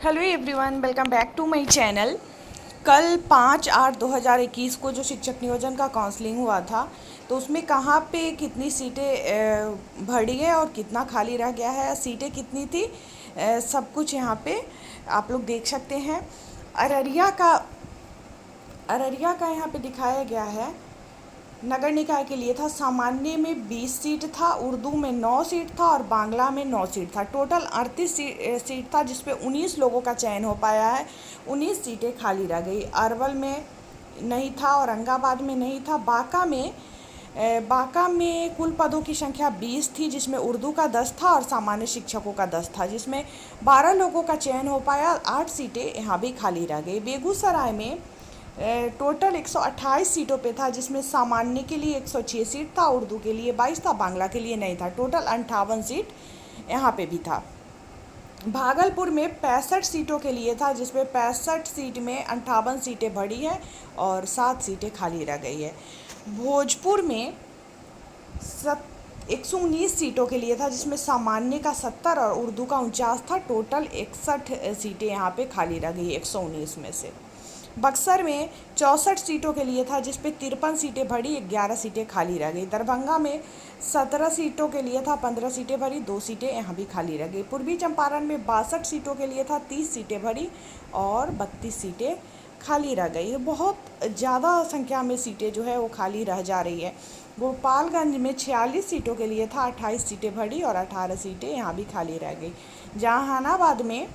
Hello everyone, welcome back to my channel. कल 5/8/2021 को जो शिक्षक नियोजन का काउंसलिंग हुआ था, तो उसमें कहाँ पे कितनी सीटें भरी है और कितना खाली रह गया है, सीटें कितनी थी, सब कुछ यहाँ पे आप लोग देख सकते हैं। अररिया का यहाँ पे दिखाया गया है। नगर निकाय के लिए था, सामान्य में 20 सीट था, उर्दू में 9 सीट था और बांग्ला में 9 सीट था। टोटल 38 सीट था, जिसपे 19 लोगों का चयन हो पाया है। 19 सीटें खाली रह गई। अरवल में नहीं था, औरंगाबाद में नहीं था। बांका में कुल पदों की संख्या 20 थी, जिसमें उर्दू का 10 था और सामान्य शिक्षकों का 10 था, जिसमें 12 लोगों का चयन हो पाया। 8 सीटें यहाँ भी खाली रह गई। बेगूसराय में टोटल 128 सीटों पे था, जिसमें सामान्य के लिए 106 सीट था, उर्दू के लिए 22 था, बांग्ला के लिए नहीं था। टोटल 58 सीट यहाँ पे भी था। भागलपुर में 65 सीटों के लिए था, जिसमें 65 सीट में 58 सीटें भरी है और 7 सीटें खाली रह गई है। भोजपुर में 119 सीटों के लिए था, जिसमें सामान्य का 70 और उर्दू का 49 था। टोटल 61 सीटें यहाँ पे खाली रह गई 119 में से। बक्सर में 64 सीटों के लिए था, जिस पे 53 सीटें भरी, 11 सीटें खाली रह गई। दरभंगा में 17 सीटों के लिए था, 15 सीटें भरी, 2 सीटें यहाँ भी खाली रह गई। पूर्वी चंपारण में 62 सीटों के लिए था, 30 सीटें भरी और 32 सीटें खाली रह गई। बहुत ज़्यादा संख्या में सीटें जो है वो खाली रह जा रही है। गोपालगंज में 46 सीटों के लिए था, 28 सीटें भरी और 18 सीटें यहाँ भी खाली रह गई। जहानाबाद में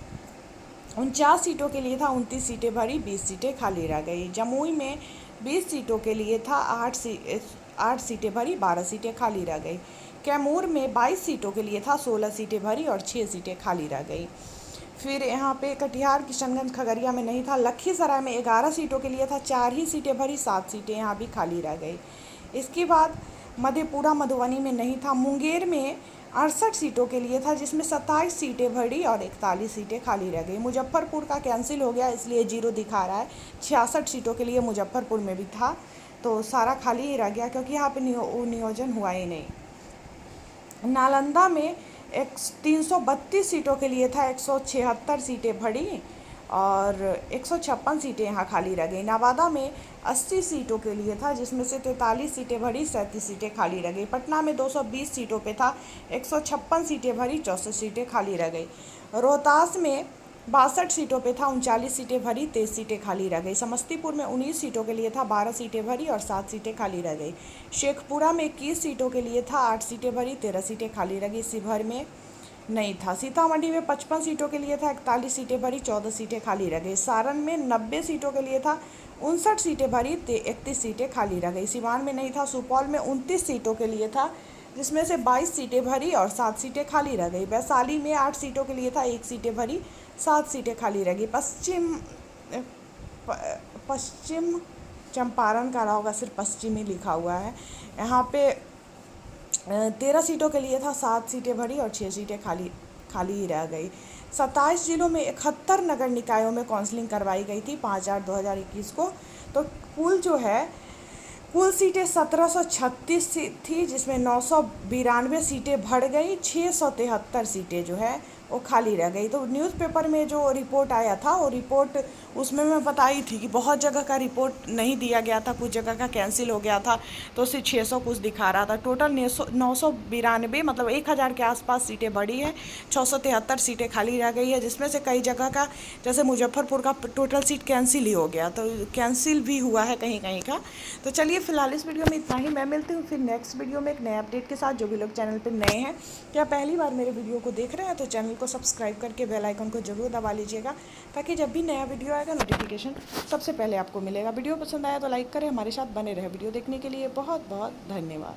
49 सीटों के लिए था, 29 सीटें भरी, 20 सीटें खाली रह गई। जमुई में 20 सीटों के लिए था, 8 सीटें भरी, 12 सीटें खाली रह गई। कैमूर में 22 सीटों के लिए था, 16 सीटें भरी और 6 सीटें खाली रह गई। फिर यहाँ पे कटिहार, किशनगंज, खगड़िया में नहीं था। लखीसराय में 11 सीटों के लिए था, 4 ही सीटें भरी, 7 सीटें यहाँ भी खाली रह गई। इसके बाद मधेपुरा, मधुबनी में नहीं था। मुंगेर में 68 सीटों के लिए था, जिसमें 27 सीटें भरी और 41 सीटें खाली रह गई। मुजफ्फरपुर का कैंसिल हो गया, इसलिए 0 दिखा रहा है। 66 सीटों के लिए मुजफ्फरपुर में भी था, तो सारा खाली ही रह गया, क्योंकि यहाँ पे नियोजन हुआ ही नहीं। नालंदा में 332 सीटों के लिए था, 176 सीटें भरी और 156 सीटें यहाँ खाली रह गई। नवादा में 80 सीटों के लिए था, जिसमें से 43 सीटें भरी, 37 सीटें खाली रह गई। पटना में 220 सीटों पे था, 156 सीटें भरी, 64 सीटें खाली रह गई। रोहतास में 62 सीटों पे था, 39 सीटें भरी, 23 सीटें खाली रह गई। समस्तीपुर में 19 सीटों के लिए था, 12 सीटें भरी और 7 सीटें खाली रह गई। शेखपुरा में 21 सीटों के लिए था, 8 सीटें भरी, 13 सीटें खाली रह गई। शिवहर में नहीं था। सीतामढ़ी में 55 सीटों के लिए था, 41 सीटें भरी, 14 सीटें खाली रह गई। सारण में 90 सीटों के लिए था, 59 सीटें भरी, 31 सीटें खाली रह गई। सिवान में नहीं था। सुपौल में 29 सीटों के लिए था, जिसमें से 22 सीटें भरी और 7 सीटें खाली रह गई। वैशाली में 8 सीटों के लिए था, 1 सीटें भरी, 7 सीटें खाली रह गई। पश्चिम चंपारण का रहा होगा, सिर्फ पश्चिमी लिखा हुआ है। यहाँ पे 13 सीटों के लिए था, 7 सीटें भरी और 6 सीटें खाली ही रह गई। 27 जिलों में 71 नगर निकायों में काउंसलिंग करवाई गई थी 5/8/2021 को। तो कुल सीटें 1736 थी, जिसमें 992 सीटें भर गई, 673 सीटें जो है वो खाली रह गई। तो न्यूज़पेपर में जो रिपोर्ट आया था, वो रिपोर्ट उसमें मैं बताई थी कि बहुत जगह का रिपोर्ट नहीं दिया गया था, कुछ जगह का कैंसिल हो गया था, तो सिर्फ 600 कुछ दिखा रहा था। टोटल 992 मतलब 1000 के आसपास सीटें बढ़ी है, 673 सीटें खाली रह गई है, जिसमें से कई जगह का, जैसे मुजफ्फरपुर का टोटल सीट कैंसिल ही हो गया, तो कैंसिल भी हुआ है कहीं कहीं का। तो चलिए फिलहाल इस वीडियो में इतना ही। मैं मिलती हूँ फिर नेक्स्ट वीडियो में एक नए अपडेट के साथ। जो भी लोग चैनल पर नए हैं, क्या पहली बार मेरे वीडियो को देख रहे हैं, तो चैनल को सब्सक्राइब करके बेल आइकन को जरूर दबा लीजिएगा, ताकि जब भी नया वीडियो आएगा नोटिफिकेशन सबसे पहले आपको मिलेगा। वीडियो पसंद आया तो लाइक करें, हमारे साथ बने रहे। वीडियो देखने के लिए बहुत बहुत धन्यवाद।